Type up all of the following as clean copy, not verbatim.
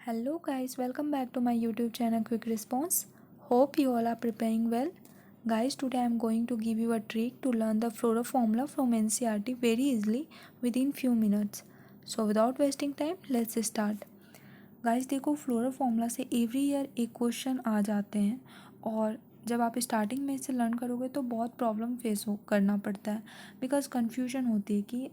Hello guys, welcome back to my YouTube channel Quick Response. Hope you all are preparing well. Guys, today I am going to give you a trick to learn the Flora formula from NCERT very easily within few minutes. So without wasting time, let's start. Guys देखो, flora formula से every year एक question आ जाते हैं और जब आप starting में इसे लर्न करोगे तो बहुत प्रॉब्लम फेस करना पड़ता है बिकॉज कन्फ्यूजन होती है कि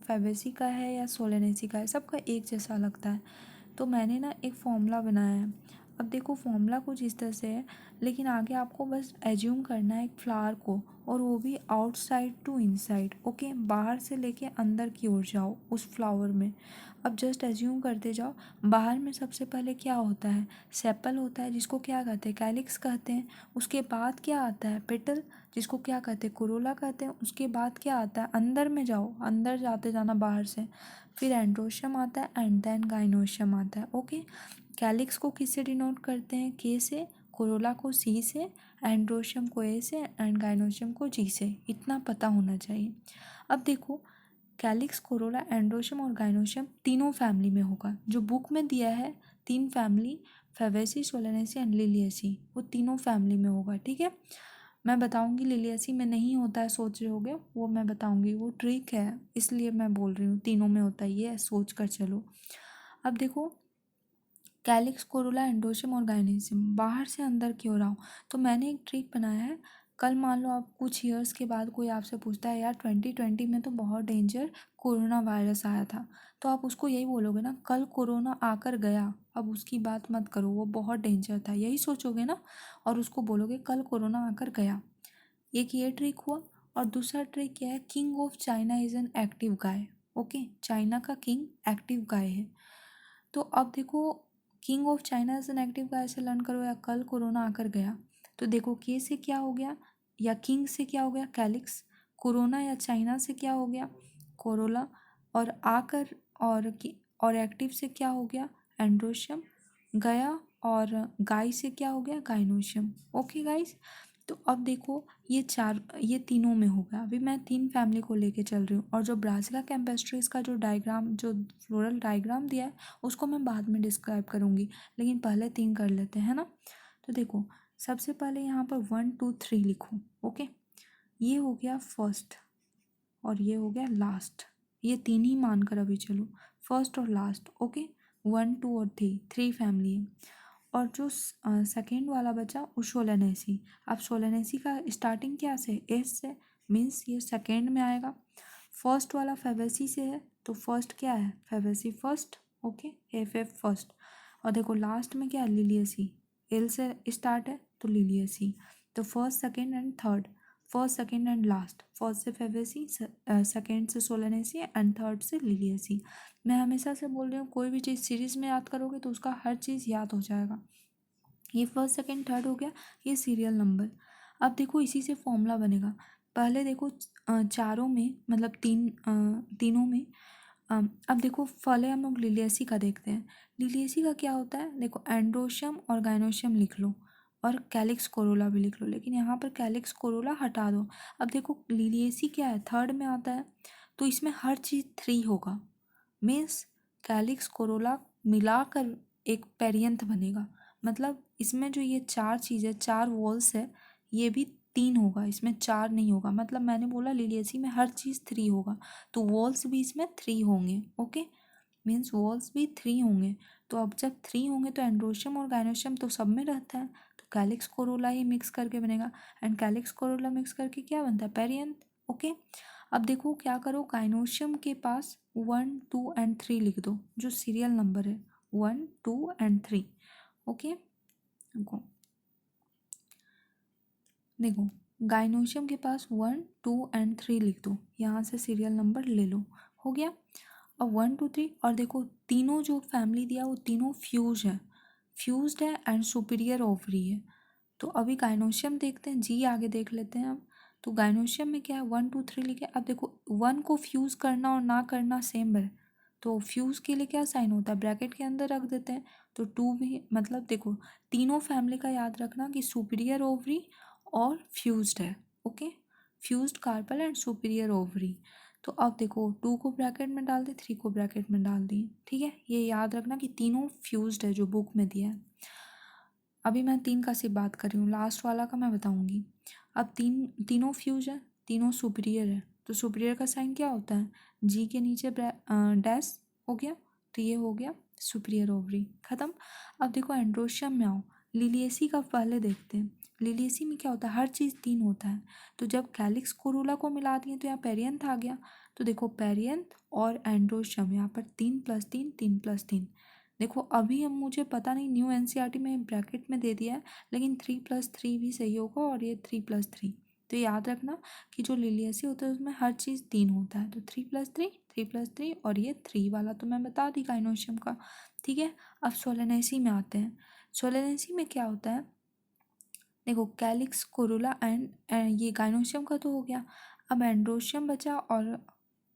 फेबेसी का है या सोलेनेसी का है, सबका एक जैसा लगता है। तो मैंने ना एक फॉर्मूला बनाया है। अब देखो फॉर्मूला कुछ इस तरह से है, लेकिन आगे आपको बस एज्यूम करना है एक फ्लावर को, और वो भी आउटसाइड टू इनसाइड। ओके, बाहर से लेके अंदर की ओर जाओ उस फ्लावर में। अब जस्ट एज्यूम करते जाओ। बाहर में सबसे पहले क्या होता है? सेपल होता है, जिसको क्या कहते हैं? कैलिक्स कहते हैं। उसके बाद क्या आता है? पेटल, जिसको क्या कहते हैं? कोरोला कहते हैं। उसके बाद क्या आता है? अंदर में जाओ, अंदर जाते जाना बाहर से, फिर एंड्रोशियम आता है एंड देन गाइनोशियम आता है। ओके, कैलिक्स को किससे डिनोट करते हैं? के से, कोरोला को सी से, एंड्रोशियम को ए से एंड गाइनोशियम को जी से। इतना पता होना चाहिए। अब देखो, कैलिक्स, कोरोला, एंड्रोशियम और गाइनोशियम तीनों फैमिली में होगा। जो बुक में दिया है 3 family, Fabaceae, Solanaceae and Liliaceae, वो तीनों फैमिली में होगा। ठीक है, मैं बताऊंगी लिलियेसी में नहीं होता है, सोच रहे होगे, वो मैं बताऊंगी। वो ट्रिक है, इसलिए मैं बोल रही हूँ तीनों में होता है, ये सोच कर चलो। अब देखो, कैलिक्स, कोरोला, एंड्रोशियम और गाइनोशियम बाहर से अंदर की ओर आओ। तो मैंने एक ट्रिक बनाया है। कल मान लो आप कुछ ईयर्स के बाद कोई आपसे पूछता है यार 2020 में तो बहुत डेंजर कोरोना वायरस आया था, तो आप उसको यही बोलोगे ना, कल कोरोना आकर गया, अब उसकी बात मत करो, वो बहुत डेंजर था, यही सोचोगे ना, और उसको बोलोगे कल कोरोना आकर गया। एक ये ट्रिक हुआ। और दूसरा ट्रिक क्या है? King of China is an active guy. Okay, China का किंग एक्टिव गाय है। तो अब देखो, king of China is an active guy से लर्न करो, या कल कोरोना आकर गया। तो देखो, के से क्या हो गया, या किंग से क्या हो गया? कैलिक्स। कोरोना या चाइना से क्या हो गया? कोरोला। और आकर और एक्टिव से क्या हो गया? एंड्रोशियम। गया और गाय से क्या हो गया? गाइनोशियम। ओके गाइस, तो अब देखो, ये तीनों में होगा। अभी मैं 3 फैमिली को लेके चल रही हूँ, और जो ब्रासिका कैम्पेस्ट्रिस का जो डायग्राम, जो फ्लोरल डायग्राम दिया है, उसको मैं बाद में डिस्क्राइब करूँगी, लेकिन पहले 3 कर लेते हैं ना। तो देखो, सबसे पहले यहाँ पर 1 2 3 लिखो। ओके, ये हो गया फर्स्ट और ये हो गया लास्ट। ये 3 ही मानकर अभी चलो, फर्स्ट और लास्ट। ओके, 1 2 और 3 फैमिली है। और जो सेकेंड वाला बचा वो सोलेनेसी। अब सोलेनेसी का स्टार्टिंग क्या से? एस से, मीन्स ये सेकेंड में आएगा। फर्स्ट वाला फेबेसी से है, तो फर्स्ट क्या है? Fabaceae first. Okay, F first. और देखो लास्ट में क्या है? लिलियसी, एल से स्टार्ट है तो लिलियसी। तो first, second and third, first, second and last. First से फेबेसी, सेकेंड से सोलेनेसी एंड थर्ड से लिलियसी। मैं हमेशा से बोल रही हूँ, कोई भी चीज़ सीरीज में याद करोगे तो उसका हर चीज़ याद हो जाएगा। ये फर्स्ट, सेकेंड, थर्ड हो गया, ये सीरियल नंबर। अब देखो, इसी से फॉर्मूला बनेगा। पहले देखो, चारों में मतलब तीनों में, अब देखो पहले हम लोग लिलियसी का देखते हैं। लिलियसी का क्या होता है? देखो, एंड्रोशियम और गाइनोशियम लिख लो, और कैलिक्स, कोरोला भी लिख लो, लेकिन यहाँ पर कैलिक्स, कोरोला हटा दो। अब देखो, लिलियसी क्या है? थर्ड में आता है, तो इसमें हर चीज़ 3 होगा। मीन्स कैलिक्स, कोरोला मिलाकर एक पेरियंथ बनेगा। मतलब इसमें जो ये 4 चीज़ें, 4 वॉल्स है, ये भी 3 होगा, इसमें 4 नहीं होगा। मतलब मैंने बोला लिलियसी में हर चीज़ 3 होगा, तो वॉल्स भी इसमें 3 होंगे। ओके, मीन्स वॉल्स भी 3 होंगे। तो अब जब 3 होंगे तो एंड्रोशियम और गाइनोशियम तो सब में रहता है, तो कैलिक्स, कोरोला ही मिक्स करके बनेगा। एंड कैलिक्स, कोरोला मिक्स करके क्या बनता है? पेरियंथ। ओके, अब देखो क्या करो, गाइनोशियम के पास 1 2 एंड 3 लिख दो, जो सीरियल नंबर है 1 2 एंड 3। ओके, देखो देखो, गाइनोशियम के पास 1 2 एंड 3 लिख दो, यहाँ से सीरियल नंबर ले लो, हो गया। और 1 2 3, और देखो तीनों जो फैमिली दिया वो तीनों फ्यूज है, फ्यूज्ड है एंड सुपीरियर ओवरी है। तो अभी गाइनोशियम देखते हैं, जी आगे देख लेते हैं अब। तो गाइनोशियम में क्या है? 1 2 3 लिखे। अब देखो 1 को फ्यूज़ करना और ना करना सेम है, तो फ्यूज़ के लिए क्या साइन होता है? ब्रैकेट के अंदर रख देते हैं। तो 2 भी, मतलब देखो तीनों फैमिली का याद रखना कि सुपीरियर ओवरी और फ्यूज्ड है। Okay, fused carpal and superior ovary. तो अब देखो 2 को ब्रैकेट में डाल दिए, 3 को ब्रैकेट में डाल दिए, ठीक है। ये याद रखना कि तीनों फ्यूज्ड है जो बुक में दिया है। अभी मैं 3 का सिर्फ बात कर रही हूँ, लास्ट वाला का मैं बताऊँगी। अब तीनों फ्यूज है, तीनों सुपीरियर है, तो सुपीरियर का साइन क्या होता है, जी के नीचे डैश हो गया, तो ये हो गया सुपीरियर ओवरी, खत्म। अब देखो एंड्रोशियम में आओ, लिलिएसी का पहले देखते हैं। लिलिएसी में क्या होता है, हर चीज़ 3 होता है, तो जब कैलिक्स कोरोला को मिला दिए तो यहाँ पेरियंथ आ गया। तो देखो पेरियंथ और एंड्रोशियम, यहाँ पर 3 + 3, 3 + 3। देखो अभी हम, मुझे पता नहीं न्यू एनसीईआरटी में ब्रैकेट में दे दिया है, लेकिन 3 + 3 भी सही होगा और ये 3 + 3। तो याद रखना कि जो लिलियसी होता है उसमें हर चीज़ 3 होता है, तो 3 + 3, 3 + 3, और ये 3 वाला तो मैं बता दी गाइनोशियम का, ठीक है। अब सोलेनेसी में आते हैं। सोलेनेसी में क्या होता है, देखो कैलिक्स कोरोला एंड ये गाइनोशियम का तो हो गया। अब एंड्रोशियम बचा और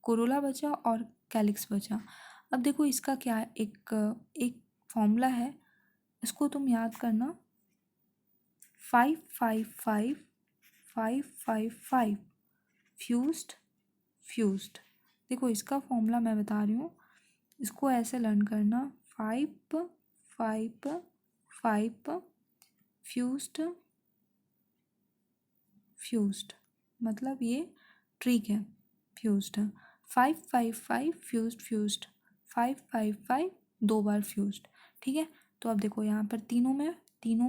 कोरोला बचा और कैलिक्स बचा। अब देखो इसका क्या है, एक फॉर्मूला है, इसको तुम याद करना, 5 5 5 5 5 5 फ्यूज्ड फ्यूज्ड। देखो इसका फॉर्मूला मैं बता रही हूँ, इसको ऐसे लर्न करना, 5 5 5 फ्यूज्ड फ्यूज्ड, मतलब ये ट्रिक है, फ्यूज्ड। 5 5 5 फ्यूज्ड फ्यूज्ड, 5 5 5 2 बार फ्यूज्ड, ठीक है। तो अब देखो यहाँ पर तीनों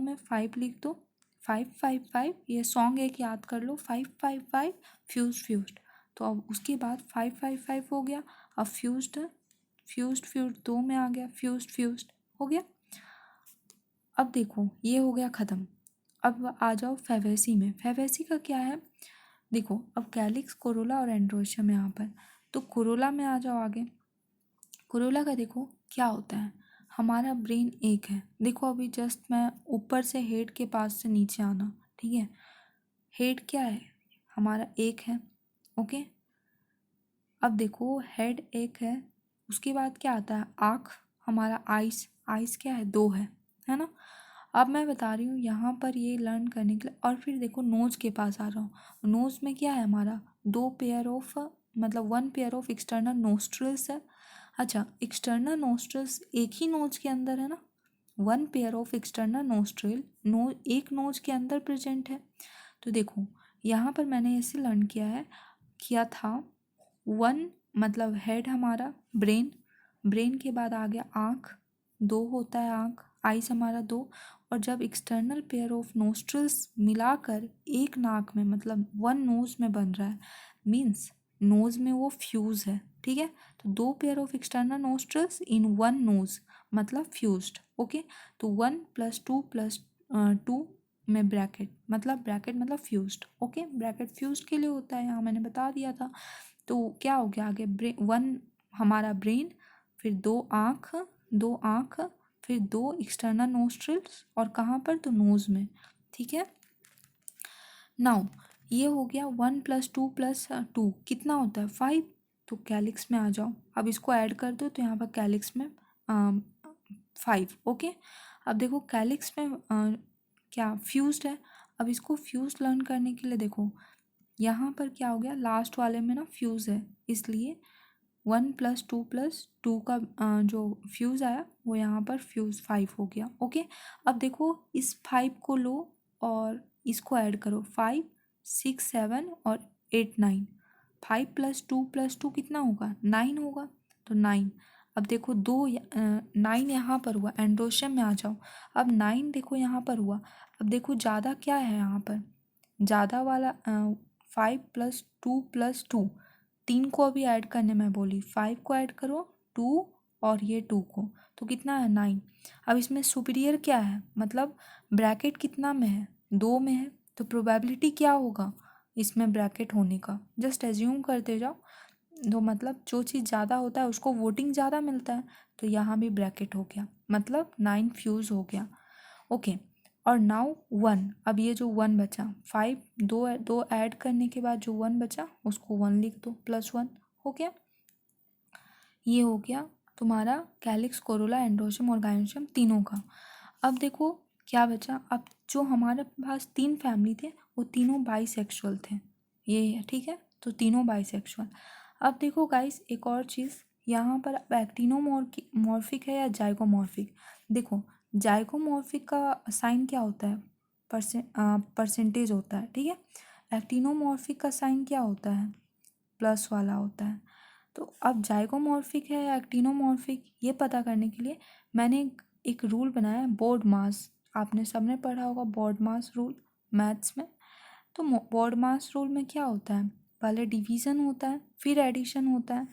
में 5 लिख दो, 5 5 5, ये सॉन्ग एक याद कर लो, 5 5 5 फ्यूज्ड फ्यूज्ड। तो अब उसके बाद 5 5 5 हो गया, अब फ्यूज्ड फ्यूज्ड फ्यूज्ड 2 में आ गया, फ्यूज्ड फ्यूज्ड हो गया। अब देखो ये हो गया ख़त्म। अब आ जाओ फेवेसी में। फेवेसी का क्या है, देखो अब कैलिक्स कोरोला और एंड्रोशियम है यहाँ पर, तो कोरोला में आ जाओ आगे। कोरोला का देखो क्या होता है, हमारा ब्रेन एक है। देखो अभी जस्ट मैं ऊपर से हेड के पास से नीचे आना, ठीक है। हेड क्या है, हमारा एक है, ओके। अब देखो हेड एक है, उसके बाद क्या आता है, आँख, हमारा आइस, आइस क्या है, 2 है ना। अब मैं बता रही हूँ यहाँ पर ये लर्न करने के लिए, और फिर देखो नोज़ के पास आ रहा हूँ। नोज़ में क्या है हमारा, 2 पेयर ऑफ, मतलब 1 पेयर ऑफ एक्सटर्नल नोस्ट्रल्स है। अच्छा, एक्सटर्नल नोस्ट्रल्स एक ही नोज के अंदर है ना, 1 पेयर ऑफ एक्सटर्नल नोस्ट्रल एक नोज के अंदर प्रेजेंट है। तो देखो यहाँ पर मैंने ऐसे लर्न किया था, 1 मतलब हेड हमारा, ब्रेन, ब्रेन के बाद आ गया आँख, 2 होता है आँख, आइस हमारा 2, और जब एक्सटर्नल पेयर ऑफ नोस्ट्रल्स मिलाकर एक नाक में, मतलब 1 नोज में बन रहा है, मीन्स नोज में वो फ्यूज है, ठीक है। तो 2 pair of external nostrils in 1 nose मतलब फ्यूज्ड, ओके। तो 1 + 2 + 2 में ब्रैकेट मतलब फ्यूज्ड, ओके। ब्रैकेट फ्यूज्ड के लिए होता है, यहाँ मैंने बता दिया था। तो क्या हो गया आगे, 1 हमारा ब्रेन, फिर 2 आँख, फिर 2 एक्सटर्नल नोस्ट्रल्स, और कहाँ पर, तो नोज में, ठीक है। नाउ ये हो गया 1 + 2 + 2 कितना होता है, 5। तो कैलिक्स में आ जाओ, अब इसको ऐड कर दो, तो यहाँ पर कैलिक्स में 5, ओके। अब देखो कैलिक्स में क्या फ्यूज्ड है। अब इसको फ्यूज लर्न करने के लिए देखो यहाँ पर क्या हो गया, लास्ट वाले में ना फ्यूज़ है, इसलिए 1 + 2 + 2 का जो फ्यूज़ आया वो यहाँ पर फ्यूज़ 5 हो गया, ओके। अब देखो इस 5 को लो और इसको ऐड करो, 5 6 7 और 8 9, 5 + 2 + 2 कितना होगा, 9 होगा, तो 9। अब देखो 9 यहाँ पर हुआ, एंड्रोशियम में आ जाओ। अब 9 देखो यहाँ पर हुआ। अब देखो ज़्यादा क्या है यहाँ पर, ज़्यादा वाला 5 + 2 + 2, 3 को अभी ऐड करने में बोली, 5 को ऐड करो, 2 और ये 2 को, तो कितना है, 9। अब इसमें सुपीरियर क्या है, मतलब ब्रैकेट कितना में है, 2 में है, तो प्रोबेबिलिटी क्या होगा इसमें ब्रैकेट होने का, जस्ट एज्यूम करते जाओ। तो मतलब जो चीज़ ज़्यादा होता है उसको वोटिंग ज़्यादा मिलता है, तो यहाँ भी ब्रैकेट हो गया, मतलब 9 फ्यूज़ हो गया, ओके। और नाउ 1, अब ये जो 1 बचा, 5 दो ऐड करने के बाद जो 1 बचा उसको 1 लिख दो, +1 हो गया। ये हो गया तुम्हारा कैलिक्स कोरोला एंड्रोशियम और गायनोशियम तीनों का। अब देखो क्या बचा, अब जो हमारे पास 3 फैमिली थे वो तीनों बाइसेक्सुअल थे, ये है, ठीक है। तो तीनों बाइसेक्सुअल। अब देखो गाइस एक और चीज़, यहाँ पर अब एक्टिनोमॉर्फिक है या जाइगोमॉर्फिक। देखो जाइगोमॉर्फिक का साइन क्या होता है, परसेंटेज होता है, ठीक है। एक्टिनोमॉर्फिक का साइन क्या होता है, प्लस वाला होता है। तो अब जाइगोमॉर्फिक है या एक्टिनोमॉर्फिक, ये पता करने के लिए मैंने एक रूल बनाया है, बोर्ड मास। आपने सबने पढ़ा होगा बोर्ड मास रूल मैथ्स में। तो बोर्ड मास रूल में क्या होता है, पहले डिवीज़न होता है फिर एडिशन होता है।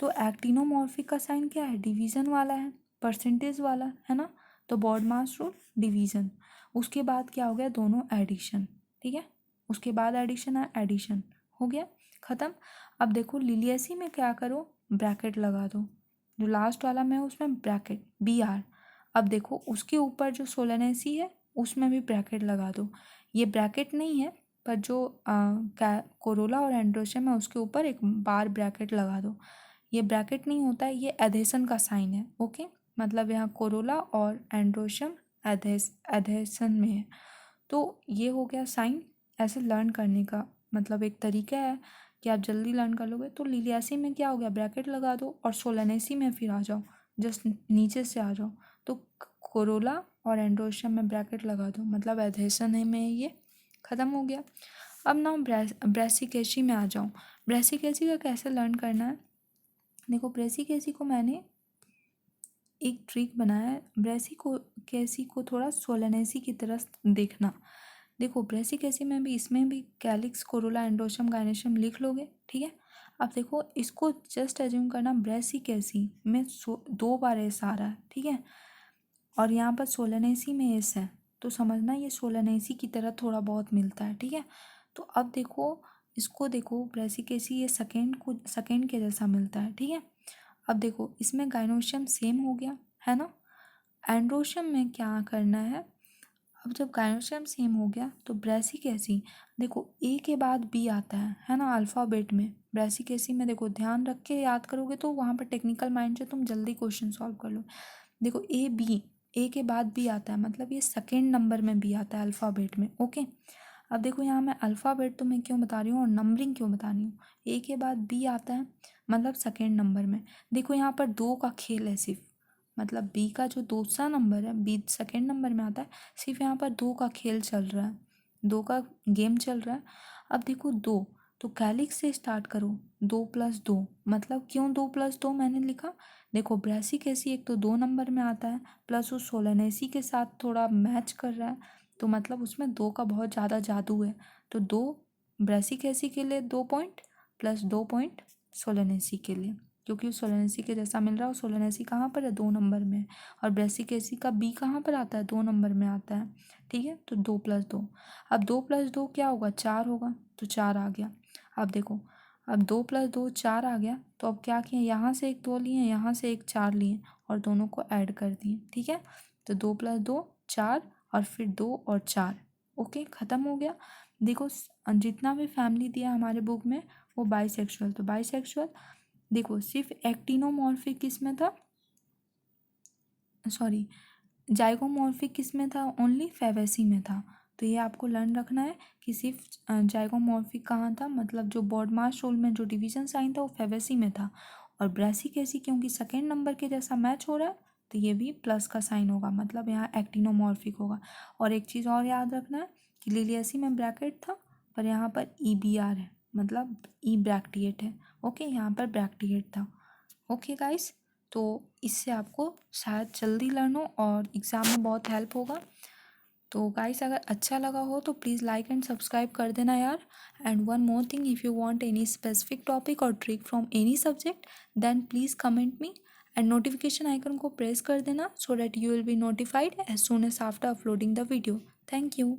तो एक्टिनोमॉर्फिक का साइन क्या है, डिवीज़न वाला है, परसेंटेज वाला है ना। तो बोर्ड मास रूल डिवीज़न, उसके बाद क्या हो गया, दोनों एडिशन, ठीक है। उसके बाद एडिशन है, एडिशन हो गया ख़त्म। अब देखो लिलियसी में क्या करो, ब्रैकेट लगा दो, जो लास्ट वाला में है उसमें ब्रैकेट BR। अब देखो उसके ऊपर जो सोलनेसी है उसमें भी ब्रैकेट लगा दो। ये ब्रैकेट नहीं है, पर जो कोरोला और एंड्रोशियम है उसके ऊपर एक बार ब्रैकेट लगा दो। ये ब्रैकेट नहीं होता है, ये एधेसन का साइन है, ओके। मतलब यहाँ कोरोला और एंड्रोशियम एधेसन में है। तो ये हो गया साइन। ऐसे लर्न करने का मतलब एक तरीका है कि आप जल्दी लर्न कर लोगे। तो लिलियासी में क्या हो गया, ब्रैकेट लगा दो, और सोलनेसी में फिर आ जाओ, जस्ट नीचे से आ जाओ। तो कोरोला और एंड्रोशियम में ब्रैकेट लगा दो, मतलब एधेसन है में ये ख़त्म हो गया। अब ना ब्रेसिकेसी में आ जाऊँ। ब्रेसिकेसी का कैसे लर्न करना है, देखो ब्रेसिकेसी को मैंने एक ट्रिक बनाया है, ब्रेसिकेसी को थोड़ा सोलनेसी की तरह देखना। देखो ब्रेसिकेसी में भी, इसमें भी कैलिक्स कोरोला एंड्रोशियम गायनेशियम लिख लोगे, ठीक है। अब देखो इसको जस्ट एज्यूम करना, ब्रेसिकेसी में 2 बार एस आ रहा है, ठीक है, और यहाँ पर सोलनेसी में एस है, तो समझना ये सोलनेसी की तरह थोड़ा बहुत मिलता है, ठीक है। तो अब देखो इसको, देखो ब्रेसिकेसी ये सेकेंड के जैसा मिलता है, ठीक है। अब देखो इसमें गायनोशियम सेम हो गया है ना। एंड्रोशियम में क्या करना है, अब जब गायनोशियम सेम हो गया तो ब्रेसिकेसी, देखो ए के बाद बी आता है ना अल्फ़ाबेट में। ब्रेसिकेसी में देखो ध्यान रख के याद करोगे तो वहाँ पर टेक्निकल माइंड से तुम जल्दी क्वेश्चन सॉल्व कर लो। देखो ए के बाद बी आता है, मतलब ये सेकेंड नंबर में बी आता है अल्फ़ाबेट में, ओके। अब देखो यहाँ मैं अल्फ़ाबेट तो मैं क्यों बता रही हूँ और नंबरिंग क्यों बता रही हूँ, ए के बाद बी आता है मतलब सेकेंड नंबर में। देखो यहाँ पर 2 का खेल है सिर्फ, मतलब बी का जो दूसरा नंबर है, बी सेकेंड नंबर में आता है, सिर्फ यहाँ पर 2 का खेल चल रहा है, 2 का गेम चल रहा है। अब देखो 2, तो कैलिक्स से स्टार्ट करो, 2 + 2, मतलब क्यों 2 + 2 मैंने लिखा, देखो ब्रेसिकेसी एक तो 2 नंबर में आता है, प्लस उस सोलनेसी के साथ थोड़ा मैच कर रहा है, तो मतलब उसमें 2 का बहुत ज़्यादा जादू है। तो 2 ब्रेसिकेसी के लिए 2 पॉइंट, प्लस 2 पॉइंट सोलनेसी के लिए, क्योंकि सोलनेसी के जैसा मिल रहा है। और सोलनेसी कहाँ पर है, 2 नंबर में, और ब्रेसिकेसी का बी कहाँ पर आता है, 2 नंबर में आता है, ठीक है। तो 2 + 2, अब 2 + 2 क्या होगा, 4 होगा, तो 4 आ गया। अब देखो अब 2 + 2 4 आ गया, तो अब क्या किए, यहाँ से एक 2 लिए, यहाँ से एक 4 लिए, और दोनों को ऐड कर दिए, ठीक है। तो 2 + 2 4, और फिर 2 और 4, ओके ख़त्म हो गया। देखो जितना भी फैमिली दिया हमारे बुक में वो बाइसेक्सुअल, तो बाइसेक्सुअल देखो सिर्फ एक्टिनोमॉर्फिक किस में था, सॉरी जाइगोमॉर्फिक किस में था, ओनली फेवेसी में था। तो ये आपको लर्न रखना है कि सिर्फ जाइगोमॉर्फिक कहाँ था, मतलब जो बॉडमास रूल में जो डिवीजन साइन था वो फेवेसी में था। और ब्रेसिकेसी क्योंकि सेकेंड नंबर के जैसा मैच हो रहा है तो ये भी प्लस का साइन होगा, मतलब यहाँ एक्टिनोमॉर्फिक होगा। और एक चीज़ और याद रखना है कि लिलियसी में ब्रैकेट था, पर यहाँ पर EBR है, मतलब ई ब्रैक्टिएट है, ओके, यहाँ पर ब्रैक्टिएट था, ओके गाइस। तो इससे आपको शायद जल्दी लर्न हो और एग्ज़ाम में बहुत हेल्प होगा। तो गाइस अगर अच्छा लगा हो तो प्लीज़ लाइक एंड सब्सक्राइब कर देना यार। And one more thing, if you want any specific topic or trick from any subject then please comment me, and notification icon को प्रेस कर देना so that you will be notified as soon as after uploading the video. Thank you.